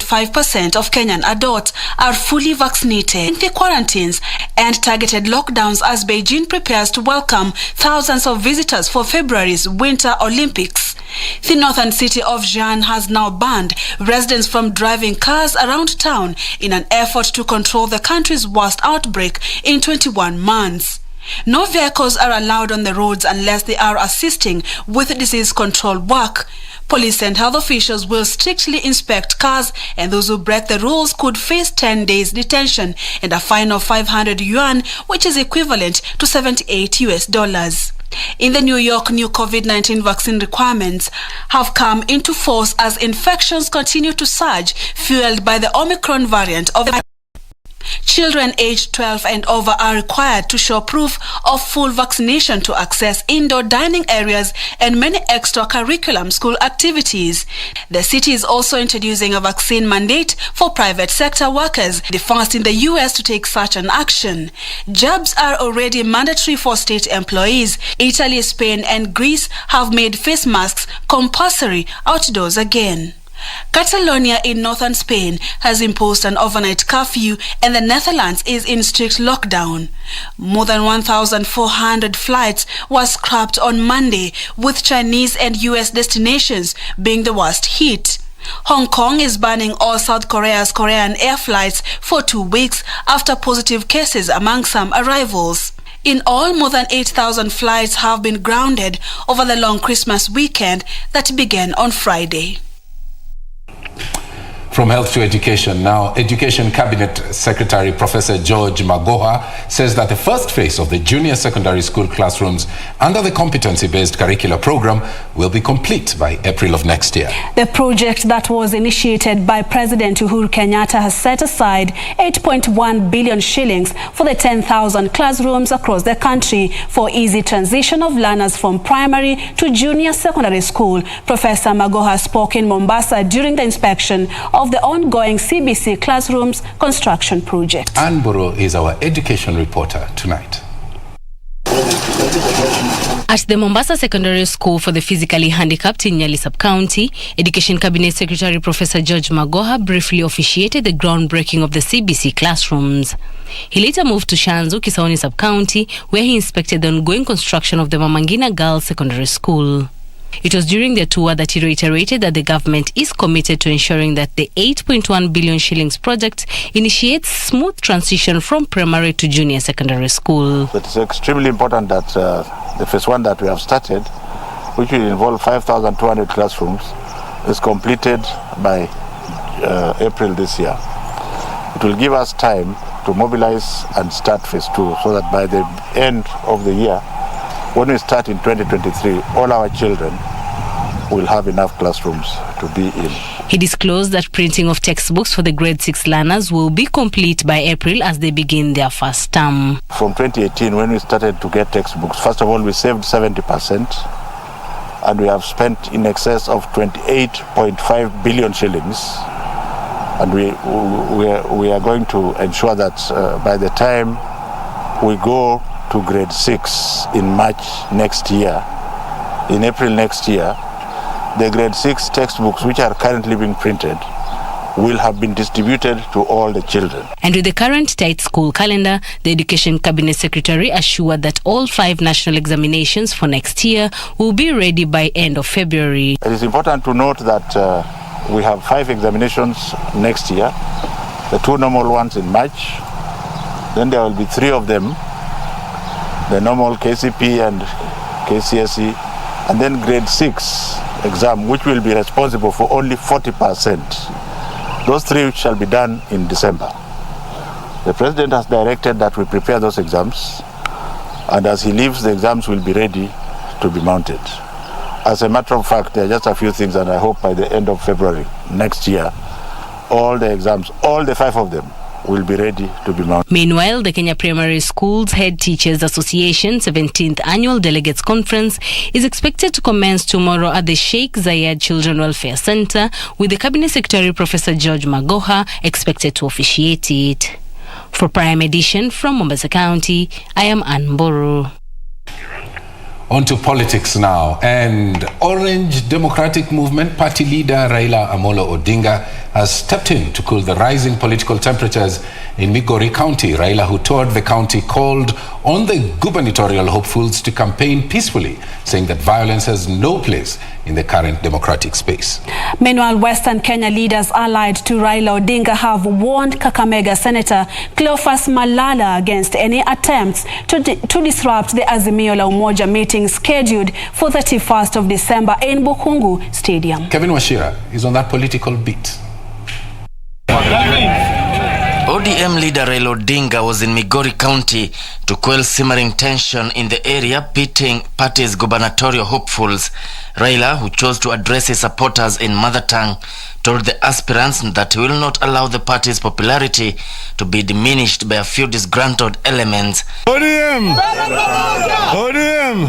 5% of Kenyan adults are fully vaccinated. The quarantines and targeted lockdowns as Beijing prepares to welcome thousands of visitors for February's Winter Olympics. The northern city of Xi'an has now banned residents from driving cars around town in an effort to control the country's worst outbreak in 21 months. No vehicles are allowed on the roads unless they are assisting with disease control work. Police and health officials will strictly inspect cars, and those who break the rules could face 10 days detention and a fine of 500 yuan, which is equivalent to $78. In the New York, new COVID-19 vaccine requirements have come into force as infections continue to surge, fueled by the Omicron variant of the Children aged 12 and over are required to show proof of full vaccination to access indoor dining areas and many extracurricular school activities. The city is also introducing a vaccine mandate for private sector workers, the first in the US to take such an action. Jabs are already mandatory for state employees. Italy, Spain, and Greece have made face masks compulsory outdoors again. Catalonia in northern Spain has imposed an overnight curfew, and the Netherlands is in strict lockdown. More than 1,400 flights were scrapped on Monday, with Chinese and US destinations being the worst hit. Hong Kong is banning all South Korea's Korean air flights for 2 weeks after positive cases among some arrivals. In all, more than 8,000 flights have been grounded over the long Christmas weekend that began on Friday. From health to education now, Education Cabinet Secretary Professor George Magoha says that the first phase of the junior secondary school classrooms under the competency-based curricular program will be complete by April of next year. The project that was initiated by President Uhuru Kenyatta has set aside 8.1 billion shillings for the 10,000 classrooms across the country for easy transition of learners from primary to junior secondary school. Professor Magoha spoke in Mombasa during the inspection of the ongoing CBC classrooms construction project. Ann Buru is our education reporter tonight. At the Mombasa Secondary School for the Physically Handicapped in Nyali Sub-County, Education Cabinet Secretary Professor George Magoha briefly officiated the groundbreaking of the CBC classrooms. He later moved to Shanzu, Kisauni Sub-County, where he inspected the ongoing construction of the Mama Ngina Girls Secondary School. It was during their tour that he reiterated that the government is committed to ensuring that the 8.1 billion shillings project initiates smooth transition from primary to junior secondary school. It's extremely important that the phase one that we have started, which will involve 5,200 classrooms, is completed by April this year. It will give us time to mobilize and start phase two, so that by the end of the year, when we start in 2023, all our children will have enough classrooms to be in. He disclosed that printing of textbooks for the grade 6 learners will be complete by April as they begin their first term. From 2018, when we started to get textbooks, first of all, we saved 70%, and we have spent in excess of 28.5 billion shillings. And we are going to ensure that by the time we go to grade 6 in March next year, in April next year, the grade 6 textbooks which are currently being printed will have been distributed to all the children. And with the current tight school calendar, the Education Cabinet Secretary assured that all 5 national examinations for next year will be ready by end of February. It is important to note that we have 5 examinations next year, the 2 normal ones in March, then there will be 3 of them, the normal KCP and KCSE, and then grade 6 exam, which will be responsible for only 40%. Those 3 shall be done in December. The President has directed that we prepare those exams, and as he leaves, the exams will be ready to be mounted. As a matter of fact, there are just a few things, and I hope by the end of February next year, all the exams, all the 5 of them, will be ready to be mounted. Meanwhile, the Kenya Primary Schools Head Teachers Association 17th Annual Delegates Conference is expected to commence tomorrow at the Sheikh Zayed Children Welfare Center, with the Cabinet Secretary Professor George Magoha expected to officiate it. For Prime Edition from Mombasa County, I am Ann Buru. On to politics now. And Orange Democratic Movement Party leader Raila Amolo Odinga has stepped in to cool the rising political temperatures in Migori County. Raila, who toured the county, called on the gubernatorial hopefuls to campaign peacefully, saying that violence has no place in the current democratic space. Meanwhile, Western Kenya leaders allied to Raila Odinga have warned Kakamega Senator Cleophas Malala against any attempts to disrupt the Azimio la Umoja meeting scheduled for 31st of December in Bukungu Stadium. Kevin Washira is on that political beat. ODM leader Raila Odinga was in Migori County to quell simmering tension in the area, pitting party's gubernatorial hopefuls. Raila, who chose to address his supporters in mother tongue, told the aspirants that he will not allow the party's popularity to be diminished by a few disgruntled elements. ODM! ODM!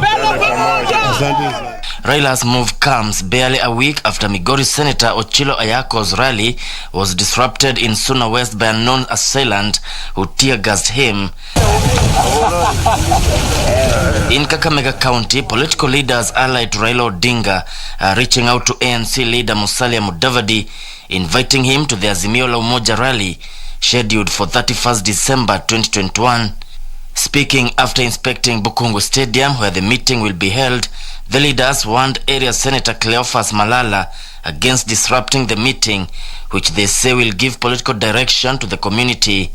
Raila's move comes barely a week after Migori Senator Ochilo Ayako's rally was disrupted in Suna West by a known assailant who tear-gassed him. In Kakamega County, political leaders allied to Raila Odinga are reaching out to ANC leader Musalia Mudavadi, inviting him to the Azimio la Umoja rally scheduled for 31st December 2021. Speaking after inspecting Bukungu Stadium, where the meeting will be held, the leaders warned area Senator Cleophas Malala against disrupting the meeting, which they say will give political direction to the community.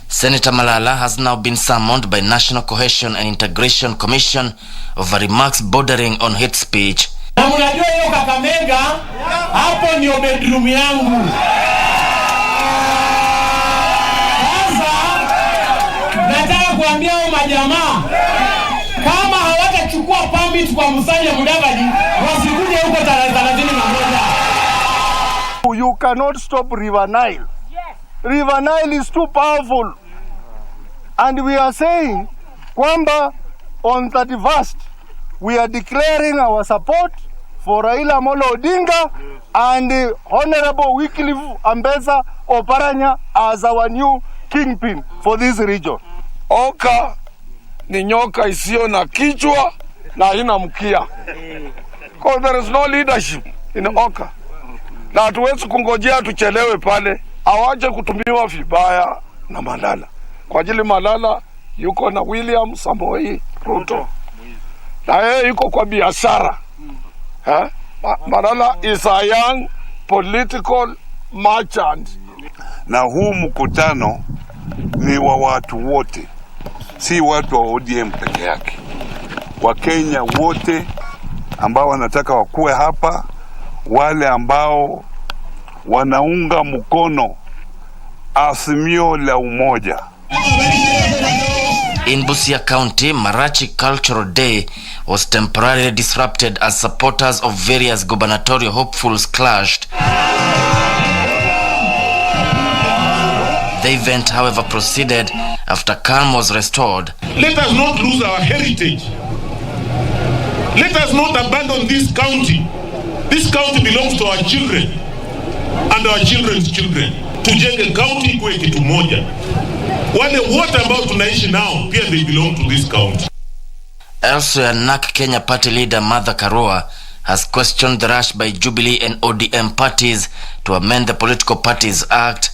Senator Malala has now been summoned by National Cohesion and Integration Commission over remarks bordering on hate speech. Na mnajua hiyo Kakamega, hapo ndio bedroom yangu. Nataka kuambia hao majamaa, kama hawatachukua permit kwa Musalia Mudavadi, wasikuje huko tarehe 31. You cannot stop River Nile. River Nile is too powerful. And we are saying kwamba on 31st, we are declaring our support for Raila Amolo Odinga and Honorable Wycliffe Ambassa Oparanya as our new kingpin for this region. Oka ni nyoka isiyo na kichwa na haina mkia. Because there is no leadership in Oka. Na hatuwezi kungojea tuchelewe pale. Awache kutumiwa vibaya na Malala. Kwa ajili Malala yuko na William Samoei Ruto. Na yeye yuko kwa biashara. Malala is a young political merchant. Na huu mkutano ni wa watu wote, si watu wa ODM peke yake. Wakenya wote ambao wanataka wakuwe hapa, wale ambao wanaunga mkono Azimio la Umoja. In Busia County, Marachi Cultural Day was temporarily disrupted as supporters of various gubernatorial hopefuls clashed. The event, however, proceeded after calm was restored. Let us not lose our heritage. Let us not abandon this county. This county belongs to our children and our children's children. Tujenge county kwa kitu moja. Wale wote ambao tunaishi nao pia they belong to this county. Elsewhere, NARC Kenya party leader Martha Karua has questioned the rush by Jubilee and ODM parties to amend the Political Parties Act.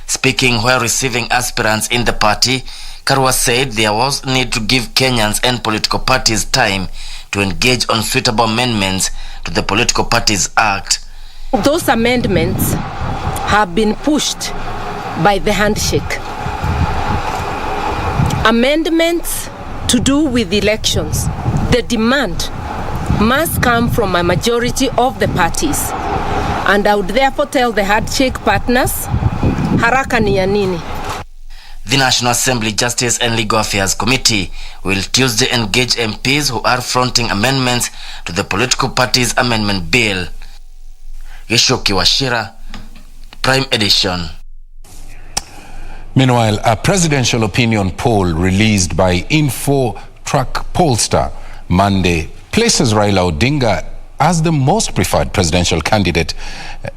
Speaking while receiving aspirants in the party, Karua said there was need to give Kenyans and political parties time to engage on suitable amendments to the Political Parties Act. Those amendments have been pushed by the handshake. Amendments to do with elections. The demand must come from a majority of the parties. And I would therefore tell the handshake partners, haraka ni ya nini? The National Assembly Justice and Legal Affairs Committee will Tuesday engage MPs who are fronting amendments to the Political Parties Amendment Bill. Gishoki Washira, Prime Edition. Meanwhile, a presidential opinion poll released by InfoTrack pollster Monday places Raila Odinga as the most preferred presidential candidate,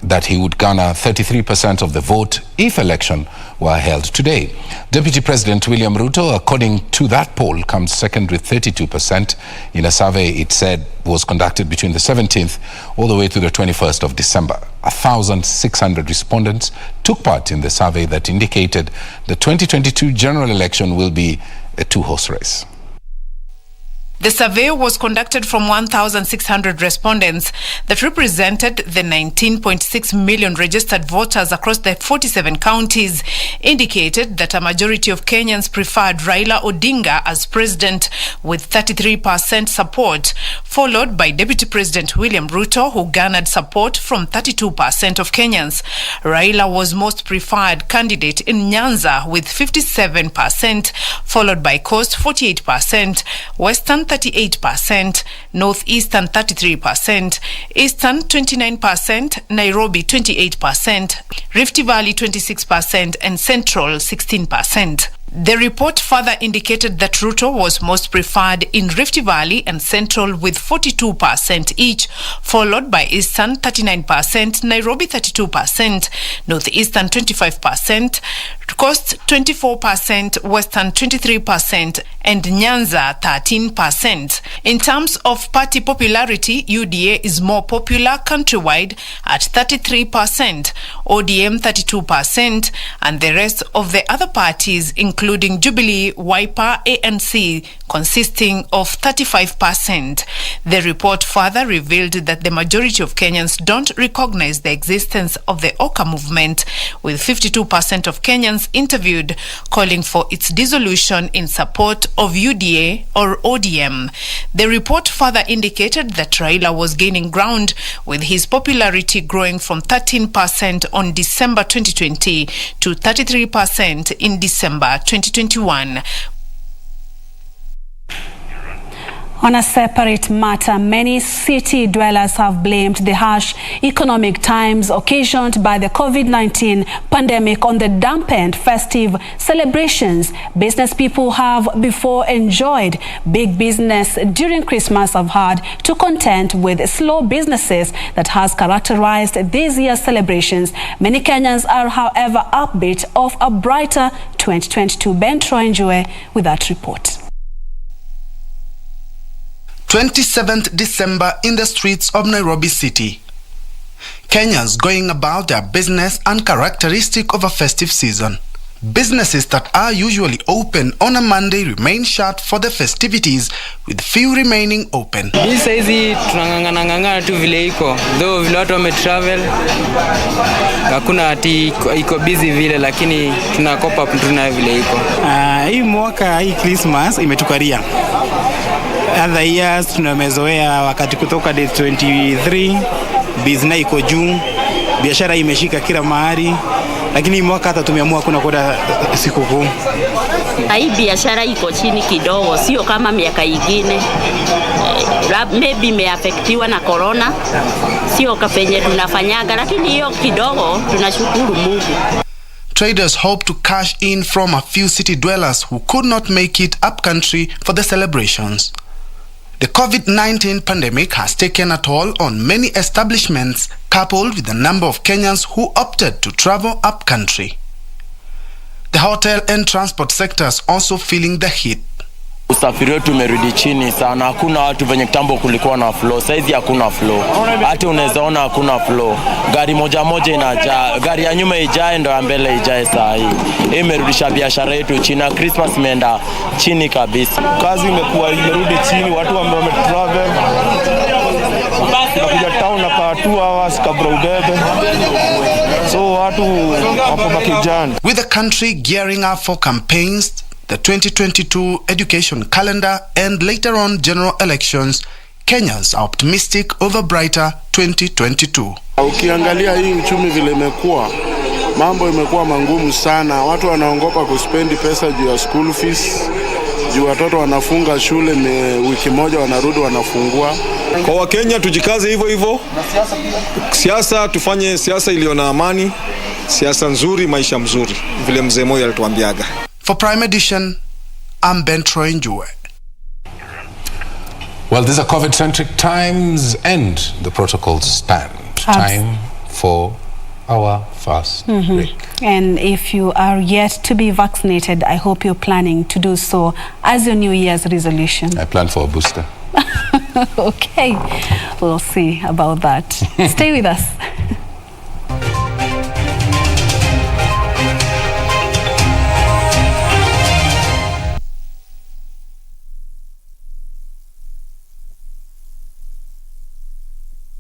that he would garner 33% of the vote if election were held today. Deputy President William Ruto, according to that poll, comes second with 32% in a survey it said was conducted between the 17th all the way to the 21st of December. 1,600 respondents took part in the survey that indicated the 2022 general election will be a two-horse race. The survey was conducted from 1,600 respondents that represented the 19.6 million registered voters across the 47 counties, indicated that a majority of Kenyans preferred Raila Odinga as president with 33% support, followed by Deputy President William Ruto, who garnered support from 32% of Kenyans. Raila was most preferred candidate in Nyanza with 57%, followed by Coast 48%, Western 38%, Northeastern 33%, Eastern 29%, Nairobi 28%, Rift Valley 26%, and Central 16%. The report further indicated that Ruto was most preferred in Rift Valley and Central with 42% each, followed by Eastern 39%, Nairobi 32%, Northeastern 25%, Coast 24%, Western 23%, and Nyanza 13%. In terms of party popularity, UDA is more popular countrywide at 33%, ODM 32%, and the rest of the other parties, including Jubilee, Wiper, ANC, consisting of 35%. The report further revealed that the majority of Kenyans don't recognize the existence of the Oka movement, with 52% of Kenyans interviewed calling for its dissolution in support of UDA or ODM. The report further indicated that Raila was gaining ground, with his popularity growing from 13% on December 2020 to 33% in December 2021. On a separate matter, many city dwellers have blamed the harsh economic times occasioned by the COVID-19 pandemic on the dampened festive celebrations business people have before enjoyed. Big business during Christmas have had to contend with slow businesses that has characterized this year's celebrations. Many Kenyans are, however, upbeat of a brighter 2022. Ben Troy with that report. 27th December in the streets of Nairobi City. Kenyans going about their business uncharacteristic of a festive season. Businesses that are usually open on a Monday remain shut for the festivities, with few remaining open. Hii saizi tunang'ang'ana tu vile iko. Though vile watu wametravel, hakuna ati iko busy vile, lakini tunakopa tuna vile iko. Hii mwaka hii Christmas imetukaria. Other years tunamezoea wakati kutoka day 23 business iko juu, biashara imeshika kila mahali, lakini mwaka hata tumeamua kuna kwenda sikukuu. Hii biashara iko chini kidogo, sio kama miaka ingine. Maybe imeaffectiwa na corona, sio kafenye tunafanyaga, lakini hiyo kidogo tunashukuru Mungu. Traders hope to cash in from a few city dwellers who could not make it up country for the celebrations. The COVID-19 pandemic has taken a toll on many establishments, coupled with the number of Kenyans who opted to travel up country. The hotel and transport sectors also feeling the heat. Usafiri wetu umerudi chini sana, hakuna watu venye kitambo kulikuwa na flow, saizi hakuna flow. Hata unaweza ona hakuna flow. Gari moja moja inajaa, gari ya nyuma ijae ndo ya mbele ijae saa hii. Hii imerudisha biashara yetu chini, Christmas imeenda chini kabisa. Kazi imekuwa imerudi chini, watu wametravel. Nakuja town na kaa 2 hours kabla ubebe. So watu wapo bakijani. With the country gearing up for campaigns, the 2022 education calendar and later on general elections, Kenyans are optimistic over brighter 2022. Ukiangalia hii uchumi vile imekuwa, mambo imekuwa mangumu sana. Watu wanaongopa kuspendi pesa juu ya school fees. Juu watoto wanafunga shule wiki moja wanarudi wanafungua. Kwa Wakenya tujikaze hivyo hivyo. Siasa tufanye siasa iliyo na amani, siasa nzuri, maisha mzuri, vile mzee Moi alituambiaga. For Prime Edition, I'm Ben Troy. Well, these are COVID-centric times and the protocols stand. Time for our first break. And if you are yet to be vaccinated, I hope you're planning to do so as your New Year's resolution. I plan for a booster. Okay, we'll see about that. Stay with us.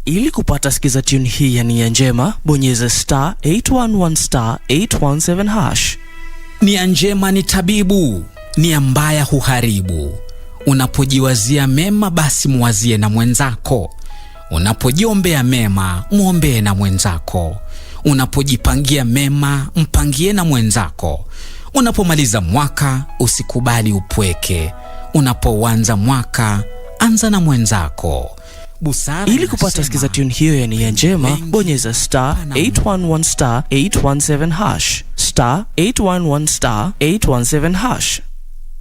Ili kupata sikiza tune hii ya nia njema, bonyeza *811*817#. Nia njema ni tabibu, nia mbaya huharibu. Unapojiwazia mema basi muwazie na mwenzako. Unapojiombea mema, muombee na mwenzako. Unapojipangia mema, mpangie na mwenzako. Unapomaliza mwaka, usikubali upweke. Unapoanza mwaka, anza na mwenzako. Ili kupata sikiza tune hiyo ya nia njema, bonyeza *811*817#. *811*817#.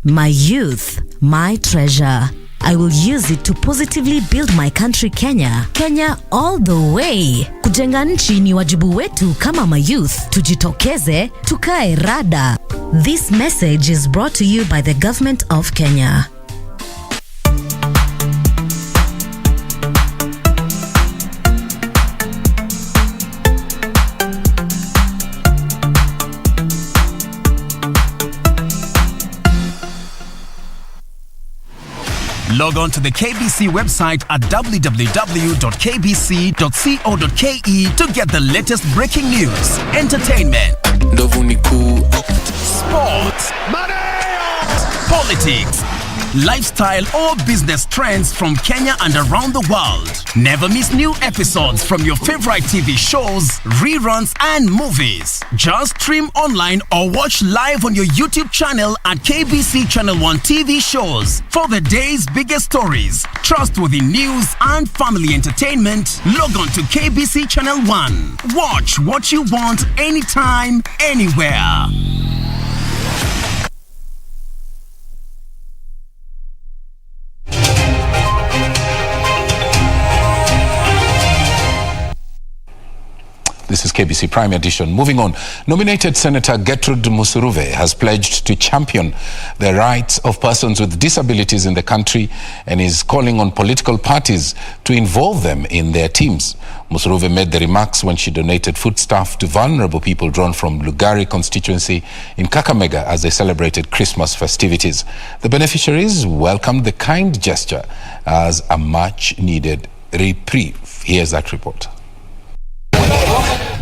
My youth, my treasure. I will use it to positively build my country Kenya. Kenya all the way. Kujenga nchi ni wajibu wetu kama mayouth. Tujitokeze, tukae rada. This message is brought to you by the Government of Kenya. Log on to the KBC website at www.kbc.co.ke to get the latest breaking news, entertainment, sports, politics, lifestyle or business trends from Kenya and around the world. Never miss new episodes from your favorite TV shows, reruns and movies. Just stream online or watch live on your YouTube channel at KBC Channel 1 TV shows. For the day's biggest stories, trustworthy news and family entertainment, log on to KBC Channel 1. Watch what you want anytime, anywhere. This is KBC Prime Edition. Moving on, nominated Senator Gertrude Musuruve has pledged to champion the rights of persons with disabilities in the country and is calling on political parties to involve them in their teams. Musuruve made the remarks when she donated foodstuff to vulnerable people drawn from Lugari constituency in Kakamega as they celebrated Christmas festivities. The beneficiaries welcomed the kind gesture as a much-needed reprieve. Here's that report.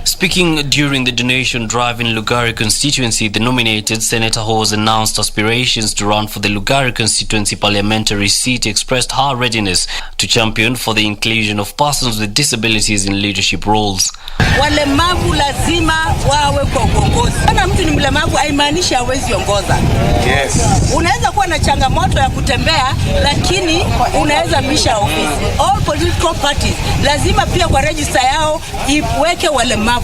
Speaking during the donation drive in Lugari constituency, the nominated Senator who has announced aspirations to run for the Lugari constituency parliamentary seat expressed her readiness to champion for the inclusion of persons with disabilities in leadership roles. Walemavu lazima wawe kwa uongozi. Kama mtu ni mlemavu haimaanishi hawezi ongoza. Yes. Unaweza kuwa na changamoto ya kutembea lakini unaweza bisha ofisi. All political parties lazima pia kwa register yao iweke walemavu.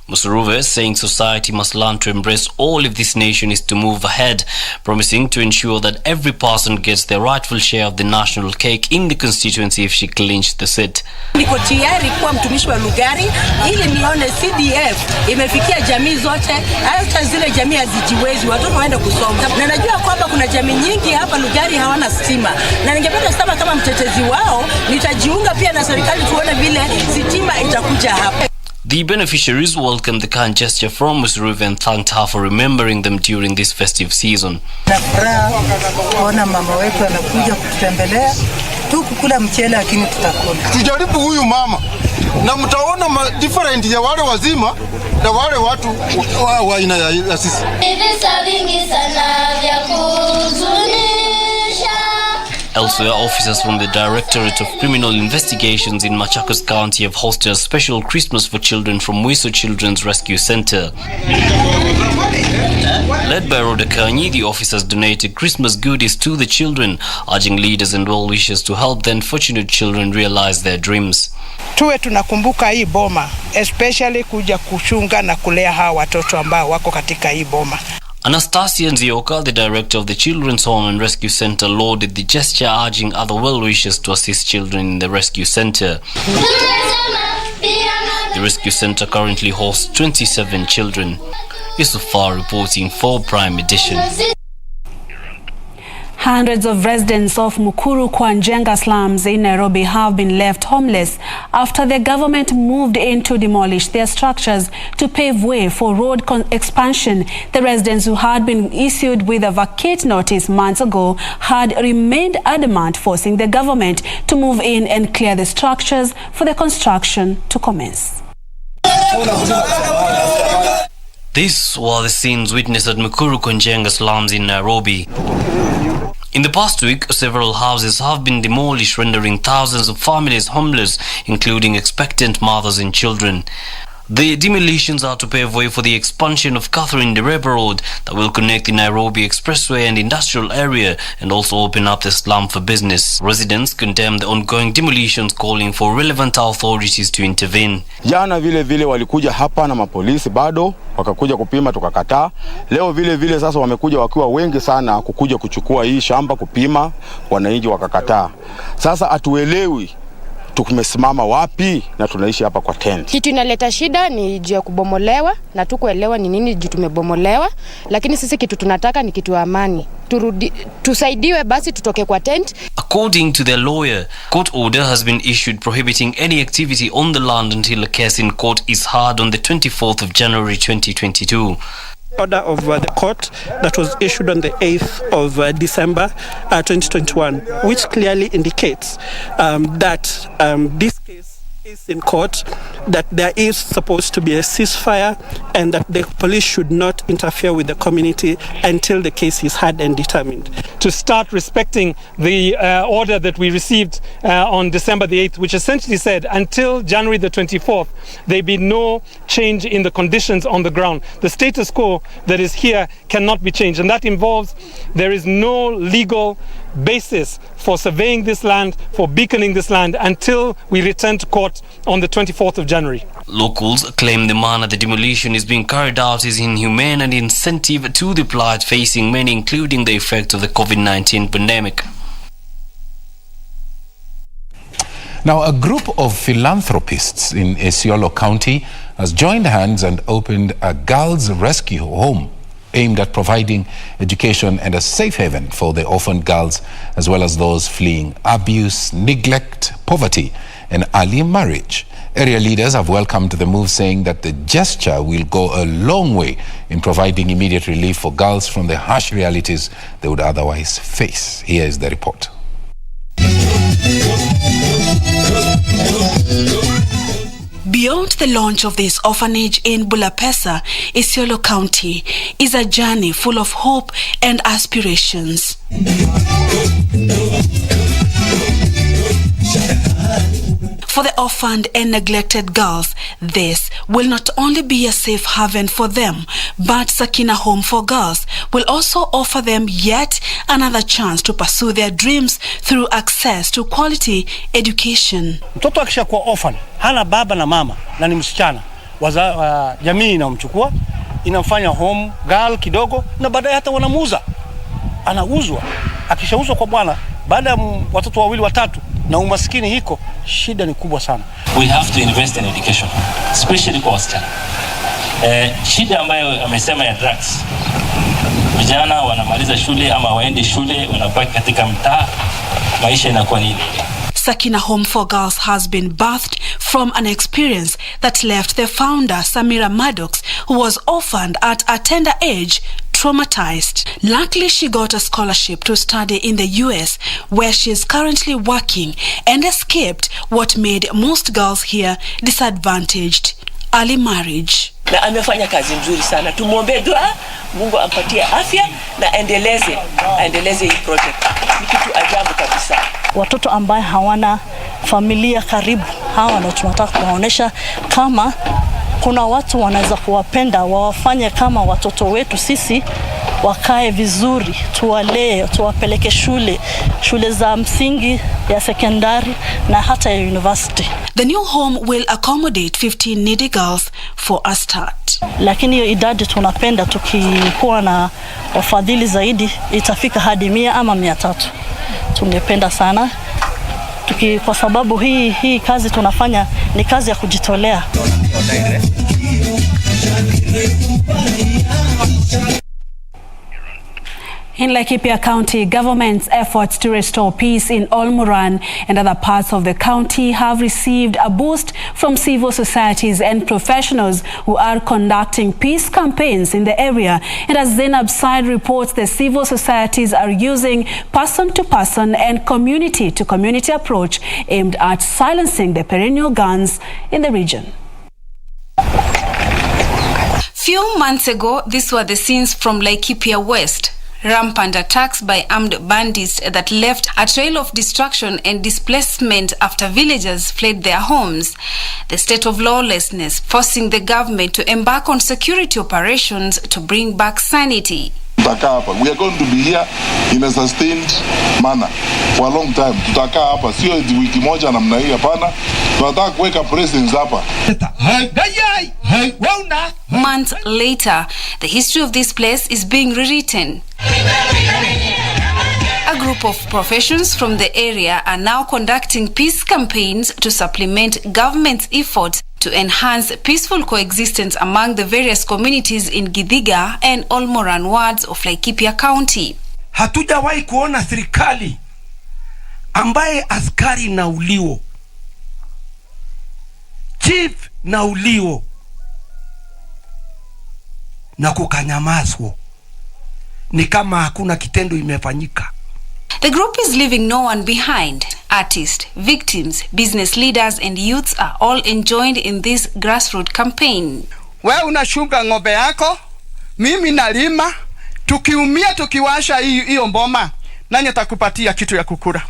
Musuruve saying society must learn to embrace all if this nation is to move ahead, promising to ensure that every person gets their rightful share of the national cake in the constituency if she clinched the seat. Niko tayari kuwa mtumishi wa Lugari ili nione CDF imefikia jamii zote, hata zile jamii hazijiwezi, watoto waende kusoma. Na najua kwamba kuna jamii nyingi hapa Lugari hawana stima. Na ningependa kusema kama mtetezi wao, nitajiunga pia na serikali tuone vile stima itakuja hapa. The beneficiaries welcomed the kind gesture from Musuruve and thanked her for remembering them during this festive season. Nafuraha kuona mama wetu anakuja kututembelea. Tu kukula mchele lakini tutakula. Tujaribu huyu mama na mtaona different ya wale wazima na wale watu wa aina ya sisi. Elsewhere, officers from the Directorate of Criminal Investigations in Machakos County have hosted a special Christmas for children from Mwiso Children's Rescue Center. Led by Rhoda Kanyi, the officers donated Christmas goodies to the children, urging leaders and well-wishers to help the unfortunate children realize their dreams. Tuwe tunakumbuka hii boma, especially kuja kuchunga na kulea hawa watoto ambao wako katika hii boma. Anastasia Nzioka, the director of the Children's Home and Rescue Center, lauded the gesture, urging other well-wishers to assist children in the rescue center. The rescue center currently hosts 27 children. Yusufar reporting for Prime Edition. Hundreds of residents of Mukuru kwa Njenga slums in Nairobi have been left homeless after the government moved in to demolish their structures to pave way for road expansion. The residents who had been issued with a vacate notice months ago had remained adamant, forcing the government to move in and clear the structures for the construction to commence. These were the scenes witnessed at Mukuru kwa Njenga slums in Nairobi. In the past week, several houses have been demolished, rendering thousands of families homeless, including expectant mothers and children. The demolitions are to pave way for the expansion of Catherine Dereba Road that will connect the Nairobi Expressway and industrial area and also open up the slum for business. Residents condemn the ongoing demolitions, calling for relevant authorities to intervene. Jana vile walikuja hapa na mapolisi bado wakakuja kupima tukakataa. Leo vile sasa wamekuja wakiwa wengi sana kukuja kuchukua hii shamba kupima, wananchi wakakataa. Sasa atuelewi tumesimama wapi na tunaishi hapa kwa tent. Kitu inaleta shida ni juu ya kubomolewa na tukuelewa ni nini juu tumebomolewa, lakini sisi kitu tunataka ni kitu amani. Tusaidiwe basi tutoke kwa tent. According to their lawyer, court order has been issued prohibiting any activity on the land until a case in court is heard on the 24th of January 2022. Order of the court that was issued on the 8th of December 2021, which clearly indicates that this case is in court, that there is supposed to be a ceasefire and that the police should not interfere with the community until the case is heard and determined. To start respecting the order that we received on December the 8th, which essentially said until January the 24th, there be no change in the conditions on the ground. The status quo that is here cannot be changed, and that involves there is no legal basis for surveying this land, for beaconing this land until we return to court on the 24th of January. Locals claim the manner the demolition is being carried out is inhumane and insensitive to the plight facing many, including the effect of the COVID-19 pandemic. Now, a group of philanthropists in Isiolo County has joined hands and opened a girls' rescue home aimed at providing education and a safe haven for the orphaned girls, as well as those fleeing abuse, neglect, poverty, and early marriage. Area leaders have welcomed the move, saying that the gesture will go a long way in providing immediate relief for girls from the harsh realities they would otherwise face. Here is the report. Beyond the launch of this orphanage in Bulapesa, Isiolo County is a journey full of hope and aspirations. For the orphaned and neglected girls, this will not only be a safe haven for them, but Sakina Home for Girls will also offer them yet another chance to pursue their dreams through access to quality education. Mtoto akishakuwa orphan, hana baba na mama na ni msichana, jamii inamchukua, inamfanya home girl kidogo, na baadaye hata wanamuuza. Anauzwa, akishauzwa kwa bwana, baada ya watoto wawili watatu na umaskini hiko, shida ni kubwa sana. We have to invest in education, especially kwa wasichana. Shida ambayo amesema ya drugs. Vijana wanamaliza shule ama waende shule, wanabaki katika mtaa, maisha inakuwa nini? Sakina Home for Girls has been birthed from an experience that left the founder, Samira Maddox, who was orphaned at a tender age, traumatized. Luckily, she got a scholarship to study in the US, where she is currently working, and escaped what made most girls here disadvantaged: early marriage. Na amefanya kazi nzuri sana. Tumuombe dua, Mungu ampatie afya na aendeleze hii project. Ni kitu ajabu kabisa. Watoto ambao hawana familia karibu, hawa ndio tunataka kuwaonesha kama kuna watu wanaweza kuwapenda, wawafanye kama watoto wetu sisi, wakae vizuri, tuwalee, tuwapeleke shule za msingi, ya sekondari na hata ya university. The new home will accommodate 15 needy girls for a start. Lakini hiyo idadi tunapenda tukikuwa na wafadhili zaidi itafika hadi 100 ama 300. Tungependa sana kwa sababu hii kazi tunafanya ni kazi ya kujitolea. In Laikipia County, government's efforts to restore peace in Olmoran and other parts of the county have received a boost from civil societies and professionals who are conducting peace campaigns in the area. And as Zainab Said reports, the civil societies are using person-to-person and community-to-community approach aimed at silencing the perennial guns in the region. Few months ago, these were the scenes from Laikipia West. Rampant attacks by armed bandits that left a trail of destruction and displacement after villagers fled their homes. The state of lawlessness forcing the government to embark on security operations to bring back sanity. We are going to be here in a sustained manner for a long time. Tutakaa hapa sio wiki moja namna hii hapana. Tunataka kuweka presence hapa. Months later, the history of this place is being rewritten. A group of professions from the area are now conducting peace campaigns to supplement government's efforts to enhance peaceful coexistence among the various communities in Githiga and Olmoran wards of Laikipia County. Hatujawahi kuona serikali ambaye askari na ulio, chief na ulio, na kukanyamazwa ni kama hakuna kitendo imefanyika. The group is leaving no one behind. Artists, victims, business leaders and youths are all enjoined in this grassroots campaign. Wewe unashunga ng'ombe yako, mimi nalima, tukiumia tukiwasha hiyo mboma, nani atakupatia kitu ya kukula?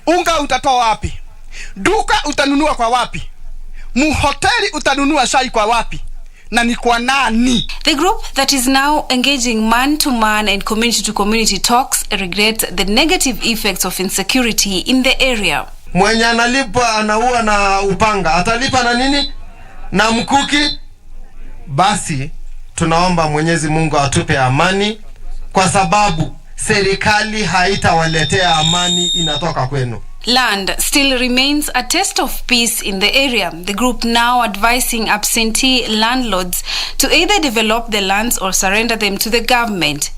Unga utatoa wapi? Duka utanunua kwa wapi? Muhoteli utanunua chai kwa wapi? Na ni kwa nani? The group that is now engaging man-to-man and community-to-community talks regrets the negative effects of insecurity in the area. Mwenye analipa anaua na upanga, atalipa na nini? Na mkuki? Basi tunaomba Mwenyezi Mungu atupe amani, kwa sababu serikali haitawaletea amani, inatoka kwenu. Land still remains a test of peace in the area. The group now advising absentee landlords to either develop the lands or surrender them to the government.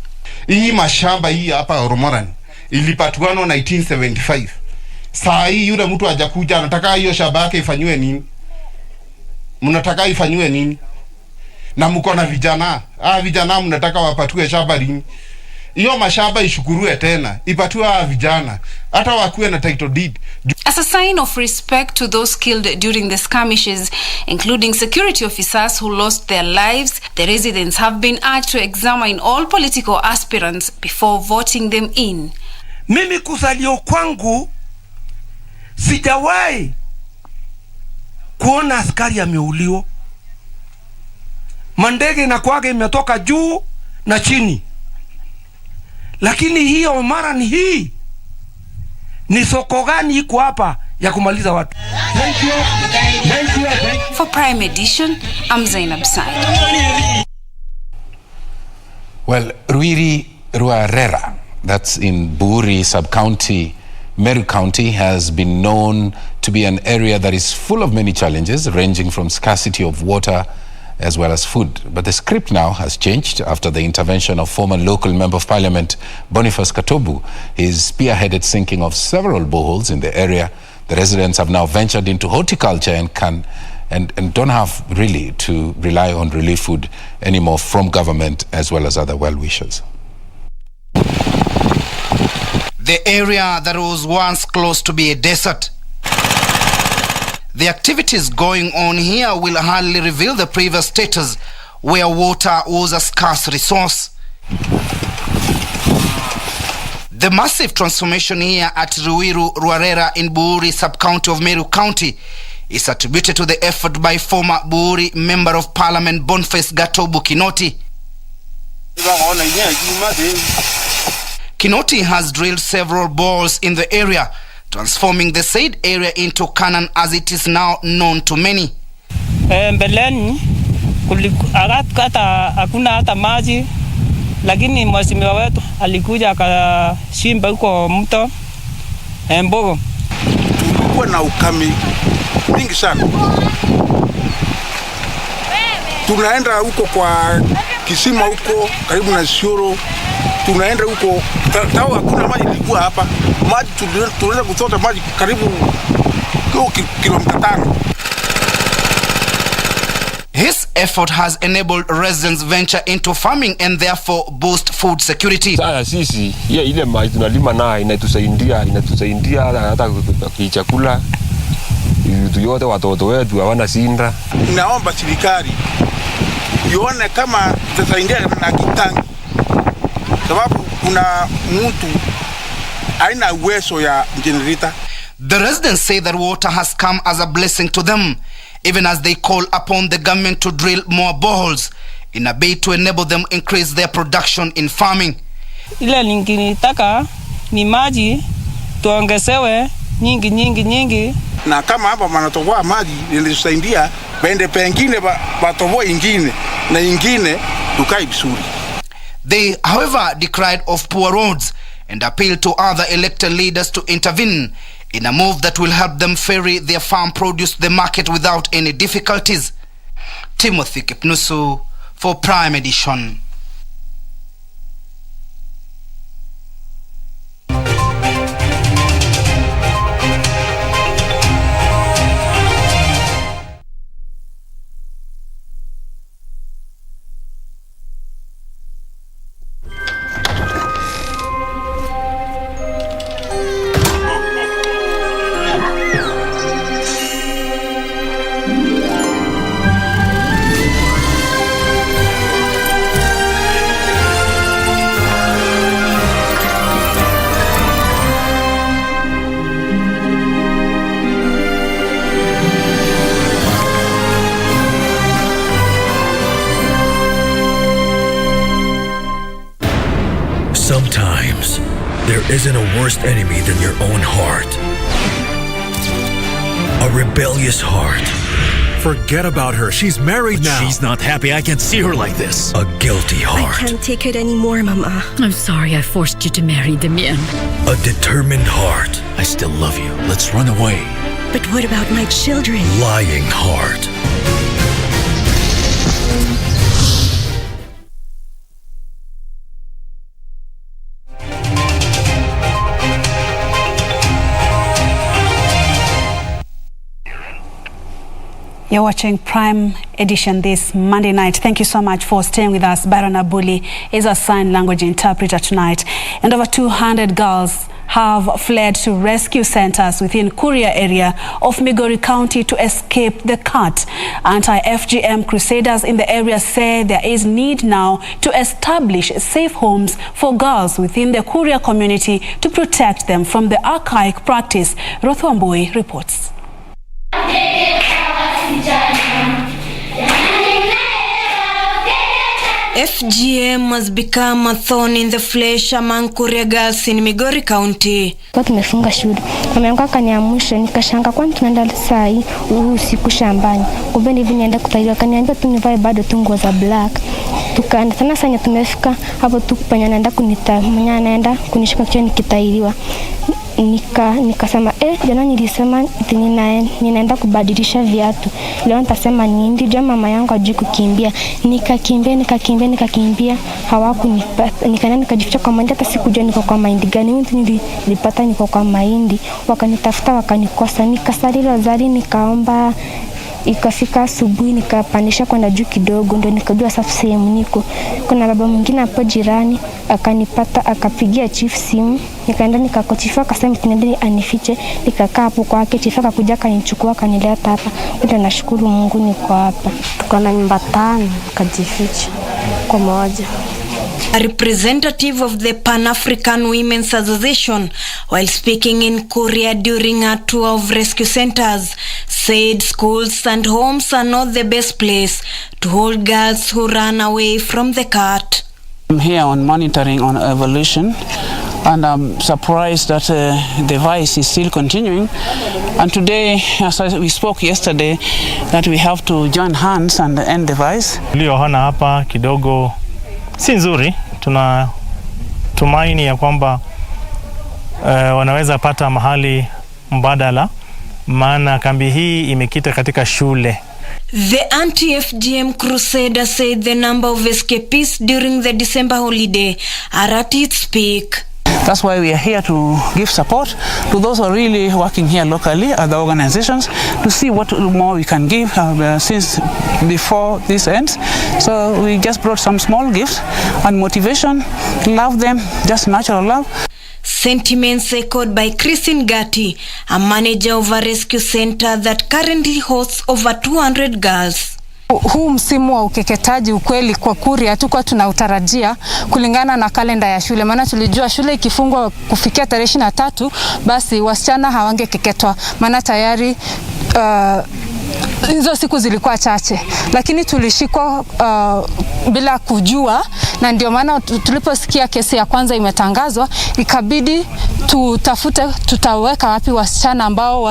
Hii mashamba hii hapa Olmoran ilipatiwanwa 1975. Saa hii yule mtu hajakuja, anataka hiyo shamba yake ifanywe nini? Mnataka ifanywe nini? Na mko na vijana. Vijana mnataka wapatue shamba lini? Hiyo mashamba ishukuruwe tena, ipatiwe vijana, hata wakuwe na title deed. As a sign of respect to those killed during the skirmishes, including security officers who lost their lives, the residents have been urged to examine all political aspirants before voting them in. Mimi kuzalio kwangu sijawahi kuona askari ameuliwa. Mandege na kwake imetoka juu na chini. Lakini hii Olmoran hii ni soko gani iko hapa ya kumaliza watu? For Prime Edition, I'm Zainab Said. Well, Ruiri Ruarera, that's in Buri sub-county, Meru County, has been known to be an area that is full of many challenges, ranging from scarcity of water as well as food. But the script now has changed after the intervention of former local Member of Parliament Boniface Katobu. He's spearheaded sinking of several boreholes in the area. The residents have now ventured into horticulture and don't have really to rely on relief food anymore from government as well as other well-wishers. The area that was once close to be a desert. The activities going on here will hardly reveal the previous status where water was a scarce resource. The massive transformation here at Ruiru Ruarera in Buri sub-county of Meru County is attributed to the effort by former Buri Member of Parliament Boniface Katobu Kinoti. Kinoti has drilled several boreholes in the area, transforming the said area into Canaan as it is now known to many. Mbeleni hata hakuna hata maji, lakini mheshimiwa wetu alikuja akashimba huko mto Mbogo. Tumekuwa na ukame mingi sana. Tunaenda huko kwa kisima huko karibu na Sioro, tunaenda huko tao hakuna maji ilikuwa hapa. Maji tunaenda kuchota maji karibu kilomita 5. His effort has enabled residents venture into farming and therefore boost food security. Sasa sisi ile maji tunalima nayo inatusaidia hata kichakula. Vitu yote watoto wetu hawana sinda. Naomba serikali ione kama tutasaidia na kitangi. Sababu kuna mtu haina uwezo ya generator. The residents say that water has come as a blessing to them, even as they call upon the government to drill more boreholes in a bid to enable them increase their production in farming. Ile ningetaka ni maji tuongezewe nyingi. Na kama hapa wanatoboa maji ilisaidia baende pengine batoboa ingine na ingine tukai vizuri. They, however, decried of poor roads and appealed to other elected leaders to intervene in a move that will help them ferry their farm produce to the market without any difficulties. Timothy Kipnusu for Prime Edition. Sometimes, there isn't a worse enemy than your own heart. A rebellious heart. Forget about her. She's married now. She's not happy. I can't see her like this. A guilty heart. I can't take it anymore, Mama. I'm sorry I forced you to marry Damien. A determined heart. I still love you. Let's run away. But what about my children? Lying heart. You're watching Prime Edition this Monday night. Thank you so much for staying with us. Byron Abuli is our sign language interpreter tonight. And over 200 girls have fled to rescue centers within Kuria area of Migori County to escape the cut. Anti-FGM crusaders in the area say there is need now to establish safe homes for girls within the Kuria community to protect them from the archaic practice. Ruth Wambui reports. FGM has become a thorn in the flesh among Kuria girls in Migori County. Kwa tumefunga shule. Mama yangu akaniamsha nikashanga kwani tunaenda saa hii usiku shambani. Kumbe hivi nienda kutaiwa akaniambia tu nivae bado tu nguo za black. Tukaenda sana sana tumefika hapo tu penye anaenda kunita mwenye anaenda kunishika kichwa nikitailiwa. Nikasema jana nilisema ninaenda kubadilisha viatu. Leo nitasema nini? Ndio mama yangu ajui kukimbia. Nikakimbia. Hawakunipata. Nikaenda nikajificha kwa mahindi hata sikujua niko kwa mahindi gani. Mimi nilipata niko kwa mahindi. Wakanitafuta wakanikosa. Nikasali rozari nikaomba. Ikafika asubuhi nikapandisha kwenda juu kidogo ndio nikajua safu sehemu niko. Kuna baba mwingine hapo jirani akanipata akapigia chief simu. Nikaenda nikakochifa akasema tunaende anifiche. Nikakaa hapo kwake chief akakuja akanichukua akanileta hapa. Ndio nashukuru Mungu niko hapa. Tuko na nyumba 5 kajificha kwa moja. A representative of the Pan-African Women's Association, while speaking in Kuria during a tour of rescue centers, said schools and homes are not the best place to hold girls who run away from the cart. I'm here on monitoring on evolution And I'm surprised that the vice is still continuing. And today, as we spoke yesterday, that we have to join hands and end the vice. Tulioona hapa kidogo si nzuri. Tuna tumaini ya kwamba wanaweza pata mahali mbadala, maana kambi hii imekita katika shule. The anti-FGM crusader said the number of escapees during the December holiday are at its peak. That's why we are here to give support to those who are really working here locally at the organizations to see what more we can give since before this ends. So we just brought some small gifts and motivation, love them, just natural love. Sentiments echoed by Christine Gatti, a manager of a rescue center that currently hosts over 200 girls. Huu msimu wa ukeketaji ukweli kwa Kuria hatukuwa tunautarajia kulingana na kalenda ya shule, maana tulijua shule ikifungwa kufikia tarehe 23 basi wasichana hawangekeketwa, maana tayari hizo siku zilikuwa chache, lakini tulishikwa bila kujua, na ndio maana tuliposikia kesi ya kwanza imetangazwa ikabidi tutafute tutaweka wapi wasichana ambao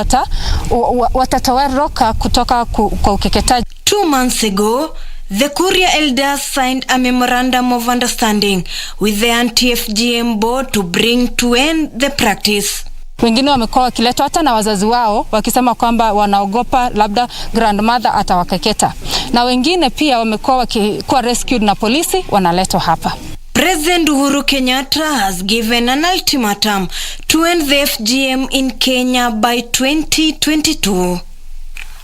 watatoweka kutoka kwa ukeketaji. 2 months ago, the Kuria elders signed a memorandum of understanding with the anti-FGM board to bring to end the practice. Wengine wamekuwa wakiletwa hata na wazazi wao wakisema kwamba wanaogopa labda grandmother atawakeketa, na wengine pia wamekuwa wakikuwa rescued na polisi wanaletwa hapa. President Uhuru Kenyatta has given an ultimatum to end the FGM in Kenya by 2022.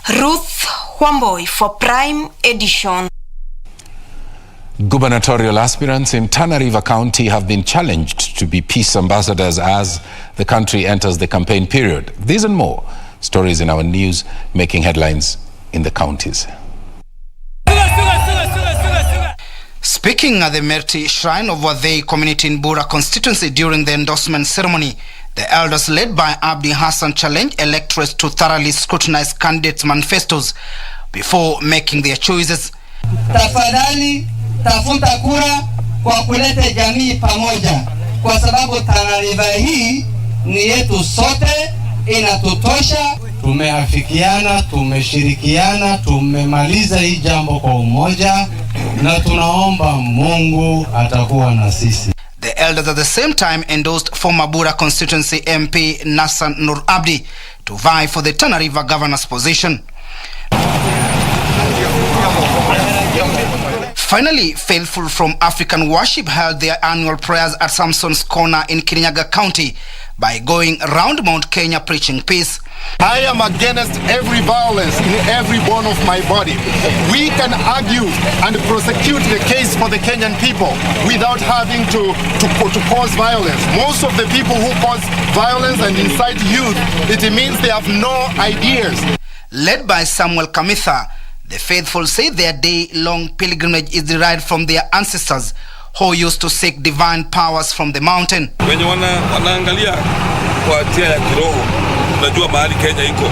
Ruth Wamboi for Prime Edition. Gubernatorial aspirants in Tana River County have been challenged to be peace ambassadors as the country enters the campaign period. These and more stories in our news making headlines in the counties. Speaking at the Merti Shrine of Wadhei community in Bura constituency during the endorsement ceremony, the elders led by Abdi Hassan challenged electorates to thoroughly scrutinize candidates' manifestos before making their choices. Tafadhali tafuta kura kwa kuleta jamii pamoja, kwa sababu Tana River hii ni yetu sote, inatutosha. Tumeafikiana, tumeshirikiana, tumemaliza hii jambo kwa umoja, na tunaomba Mungu atakuwa na sisi. The elders at the same time endorsed former Bura constituency MP Nassan Nur Abdi to vie for the Tana River governor's position. Finally, faithful from African worship held their annual prayers at Samson's Corner in Kirinyaga County by going round Mount Kenya preaching peace. I am against every violence in every bone of my body. We can argue and prosecute the case for the Kenyan people without having to cause violence. Most of the people who cause violence and incite youth, it means they have no ideas. Led by Samuel Kamitha, the faithful say their day-long pilgrimage is derived from their ancestors who used to seek divine powers from the mountain. Wenye wanaangalia kwa tia ya kiroho, unajua mahali Kenya iko.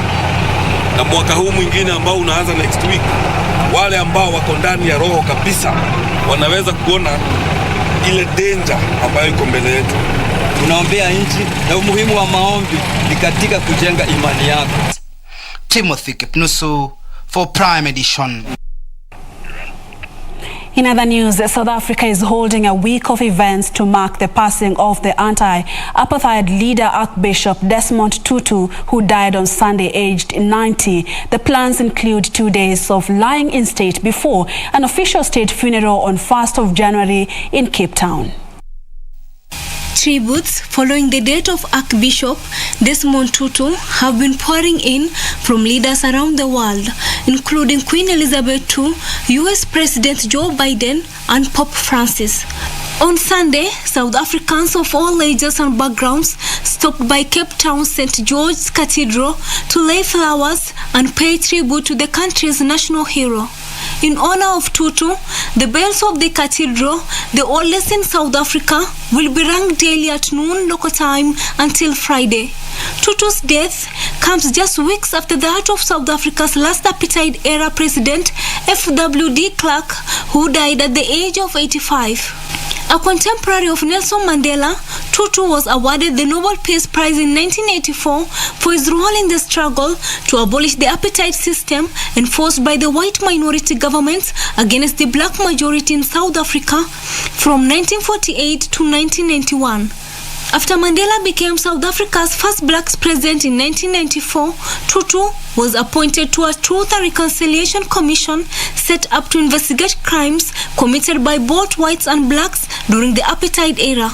Na mwaka huu mwingine ambao unaanza next week, wale ambao wako ndani ya roho kabisa wanaweza kuona ile danger ambayo iko mbele yetu. Tunaombea nchi na umuhimu wa maombi ni katika kujenga imani yako. Timothy Kipnusu for Prime Edition. In other news, South Africa is holding a week of events to mark the passing of the anti-apartheid leader Archbishop Desmond Tutu, who died on Sunday aged 90. The plans include 2 days of lying in state before an official state funeral on 1st of January in Cape Town. Tributes following the death of Archbishop Desmond Tutu have been pouring in from leaders around the world, including Queen Elizabeth II, US President Joe Biden, and Pope Francis. On Sunday, South Africans of all ages and backgrounds stopped by Cape Town St. George's Cathedral to lay flowers and pay tribute to the country's national hero. In honor of Tutu, the bells of the cathedral, the oldest in South Africa, will be rung daily at noon local time until Friday. Tutu's death comes just weeks after that of South Africa's last apartheid-era president, F.W.D. Clark, who died at the age of 85. A contemporary of Nelson Mandela, Tutu was awarded the Nobel Peace Prize in 1984 for his role in the struggle to abolish the apartheid system enforced by the white minority governments against the black majority in South Africa from 1948 to 1991. After Mandela became South Africa's first black president in 1994, Tutu was appointed to a Truth and Reconciliation Commission set up to investigate crimes committed by both whites and blacks during the apartheid era.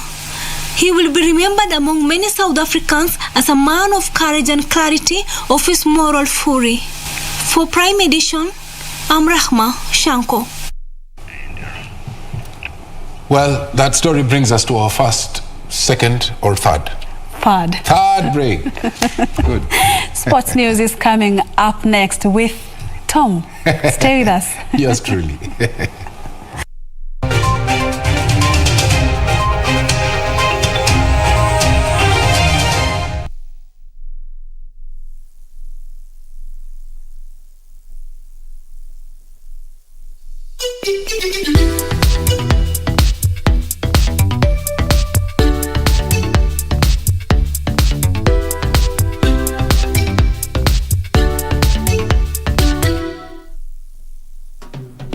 He will be remembered among many South Africans as a man of courage and clarity of his moral fury. For Prime Edition, I'm Rahma Shanko. Well, that story brings us to our first, second or third? Third break. Good. Sports news is coming up next with Tom. Stay with us. Yours truly.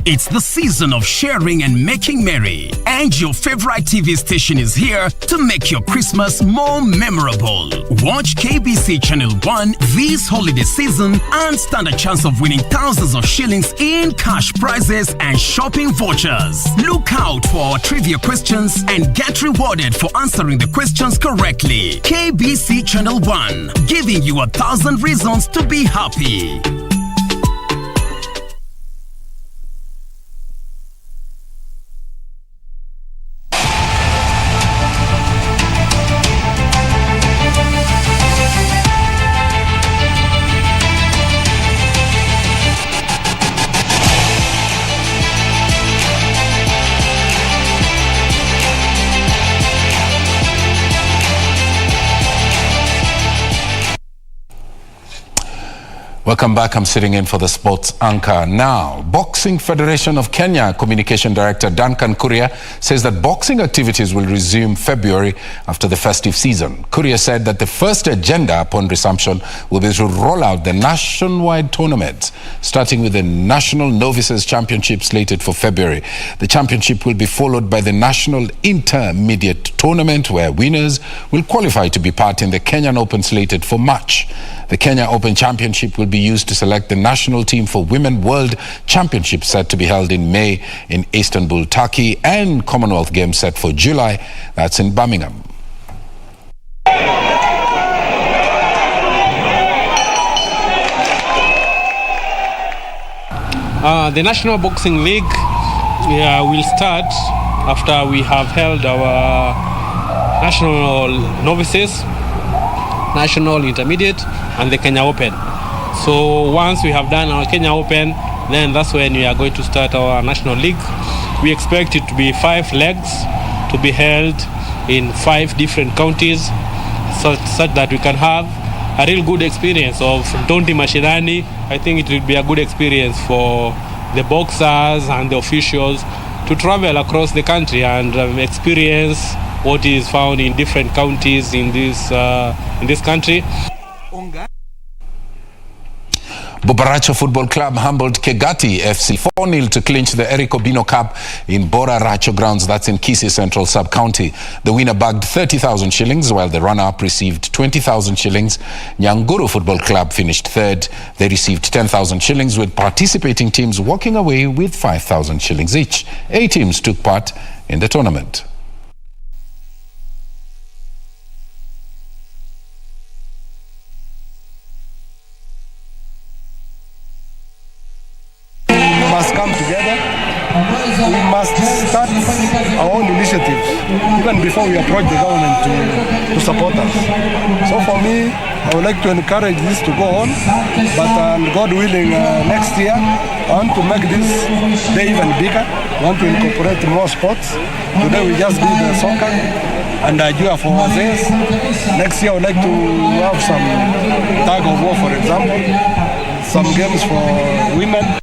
It's the season of sharing and making merry, and your favorite TV station is here to make your Christmas more memorable. Watch KBC Channel 1 this holiday season and stand a chance of winning thousands of shillings in cash prizes and shopping vouchers. Look out for our trivia questions and get rewarded for answering the questions correctly. KBC Channel 1, giving you 1,000 reasons to be happy. Welcome back. I'm sitting in for the sports anchor now. Boxing Federation of Kenya Communication Director Duncan Kuria says that boxing activities will resume February after the festive season. Kuria said that the first agenda upon resumption will be to roll out the nationwide tournaments, starting with the National Novices Championship slated for February. The championship will be followed by the National Intermediate Tournament, where winners will qualify to be part in the Kenyan Open slated for March. The Kenya Open Championship will be used to select the national team for Women World Championship set to be held in May in Istanbul, Turkey, and Commonwealth Games set for July. That's in Birmingham. The National Boxing League will start after we have held our National Novices, National Intermediate, and the Kenya Open. So once we have done our Kenya Open, then that's when we are going to start our National League. We expect it to be 5 legs to be held in 5 different counties, such that we can have a real good experience of Ndondi Mashinani. I think it will be a good experience for the boxers and the officials to travel across the country and experience what is found in different counties in this country. Bobaracho Football Club humbled Kegati FC 4-0 to clinch the Eric Obino Cup in Bora Racho grounds, that's in Kisii Central Sub-County. The winner bagged 30,000 shillings while the runner-up received 20,000 shillings. Nyanguru Football Club finished third. They received 10,000 shillings, with participating teams walking away with 5,000 shillings each. 8 teams took part in the tournament. Come together, we must start our own initiatives even before we approach the government to support us. So for me, I would like to encourage this to go on, but God willing, next year I want to make this day even bigger. I want to incorporate more sports. Today we just did soccer and Ajua for Wazes. Next year I would like to have some tug of war, for example, some games for women.